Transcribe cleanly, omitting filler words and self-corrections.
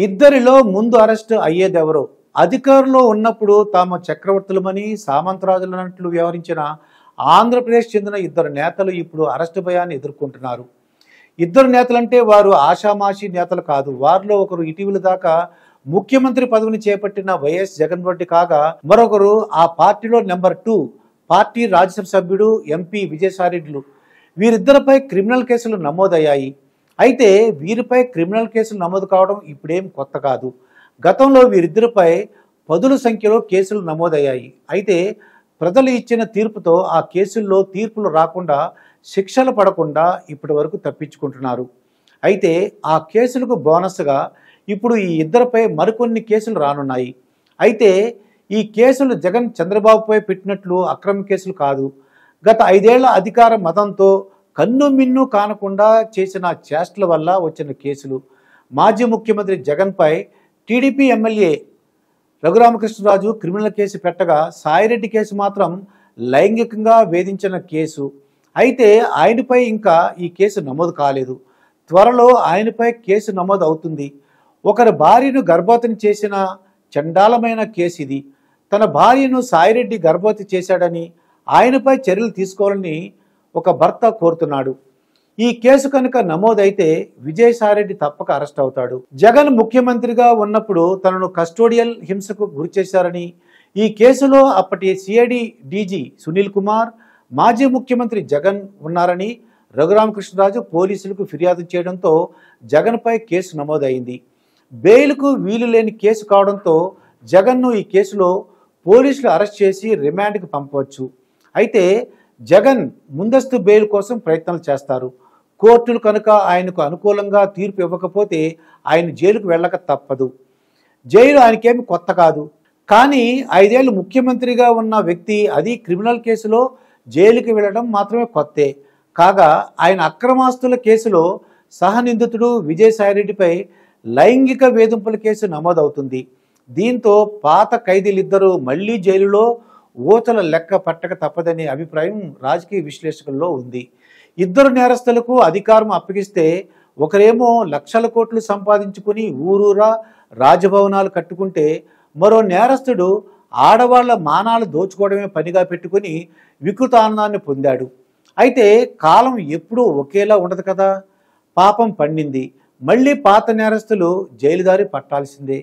ఇద్దరిలో ముందు అరెస్ట్ అయ్యేదెవరో? అధికారంలో ఉన్నప్పుడు తాము చక్రవర్తులమని సామంతరాజులన్నట్లు వ్యవహరించిన ఆంధ్రప్రదేశ్ చెందిన ఇద్దరు నేతలు ఇప్పుడు అరెస్టు భయాన్ని ఎదుర్కొంటున్నారు. ఇద్దరు నేతలంటే వారు ఆషామాషి నేతలు కాదు. వారిలో ఒకరు ఇటీవల దాకా ముఖ్యమంత్రి పదవిని చేపట్టిన వైఎస్ జగన్ రెడ్డి కాగా, మరొకరు ఆ పార్టీలో నెంబర్ 2 పార్టీ రాజ్యసభ సభ్యుడు ఎంపీ విజయసాయిరెడ్డిలు. వీరిద్దరిపై క్రిమినల్ కేసులు నమోదయ్యాయి. అయితే వీరిపై క్రిమినల్ కేసులు నమోదు కావడం ఇప్పుడేం కొత్త కాదు. గతంలో వీరిద్దరిపై పదుల సంఖ్యలో కేసులు నమోదయ్యాయి. అయితే ప్రజలు ఇచ్చిన తీర్పుతో ఆ కేసుల్లో తీర్పులు రాకుండా, శిక్షలు పడకుండా ఇప్పటి వరకు తప్పించుకుంటున్నారు. అయితే ఆ కేసులకు బోనస్గా ఇప్పుడు ఈ ఇద్దరిపై మరికొన్ని కేసులు రానున్నాయి. అయితే ఈ కేసులు జగన్ చంద్రబాబుపై పెట్టినట్లు అక్రమ కేసులు కాదు. గత 5 ఏళ్ల అధికార మతంతో కన్ను మిన్ను కానకుండా చేసిన చేష్టల వల్ల వచ్చిన కేసులు. మాజీ ముఖ్యమంత్రి జగన్పై TDP MLA Raghurama Krishna Raju criminal case పెట్టగా, సాయిరెడ్డి కేసు మాత్రం లైంగికంగా వేధించిన కేసు. అయితే ఆయనపై ఇంకా ఈ కేసు నమోదు కాలేదు. త్వరలో ఆయనపై కేసు నమోదు అవుతుంది. ఒకరి భార్యను గర్భవతిని చేసిన చండాలమైన కేసు ఇది. తన భార్యను సాయిరెడ్డి గర్భవతి చేశాడని, ఆయనపై చర్యలు తీసుకోవాలని ఒక భర్త కోరుతున్నాడు. ఈ కేసు కనుక నమోదైతే విజయసాయిరెడ్డి తప్పక అరెస్ట్ అవుతాడు. జగన్ ముఖ్యమంత్రిగా ఉన్నప్పుడు తనను కస్టోడియల్ హింసకు గురిచేశారని, ఈ కేసులో అప్పటి సిఐడి డీజీ సునీల్ కుమార్, మాజీ ముఖ్యమంత్రి జగన్ ఉన్నారని రఘురామకృష్ణరాజు పోలీసులకు ఫిర్యాదు చేయడంతో జగన్పై కేసు నమోదైంది. బెయిల్కు వీలు లేని కేసు కావడంతో జగన్ను ఈ కేసులో పోలీసులు అరెస్ట్ చేసి రిమాండ్కి పంపవచ్చు. అయితే జగన్ ముందస్తు బెయిల్ కోసం ప్రయత్నాలు చేస్తారు. కోర్టులు కనుక ఆయనకు అనుకూలంగా తీర్పు ఇవ్వకపోతే ఆయన జైలుకు వెళ్ళక తప్పదు. జైలు ఆయనకేమి కొత్త కాదు. కానీ 5 ఏళ్ళు ముఖ్యమంత్రిగా ఉన్న వ్యక్తి, అది క్రిమినల్ కేసులో జైలుకి వెళ్ళడం మాత్రమే కొత్తే. కాగా ఆయన అక్రమాస్తుల కేసులో సహనిందితుడు విజయసాయిరెడ్డిపై లైంగిక వేధింపుల కేసు నమోదవుతుంది. దీంతో పాత ఖైదీలిద్దరూ మళ్లీ జైలులో ఊచల లెక్క పట్టక తప్పదనే అభిప్రాయం రాజకీయ విశ్లేషకుల్లో ఉంది. ఇద్దరు నేరస్తులకు అధికారం అప్పగిస్తే ఒకరేమో లక్షల కోట్లు సంపాదించుకుని ఊరూరా రాజభవనాలు కట్టుకుంటే, మరో నేరస్తుడు ఆడవాళ్ల మానాలు దోచుకోవడమే పనిగా పెట్టుకుని వికృత ఆనందాన్ని పొందాడు. అయితే కాలం ఎప్పుడూ ఒకేలా ఉండదు కదా. పాపం పండింది. మళ్ళీ పాత నేరస్తులు జైలుదారి పట్టాల్సిందే.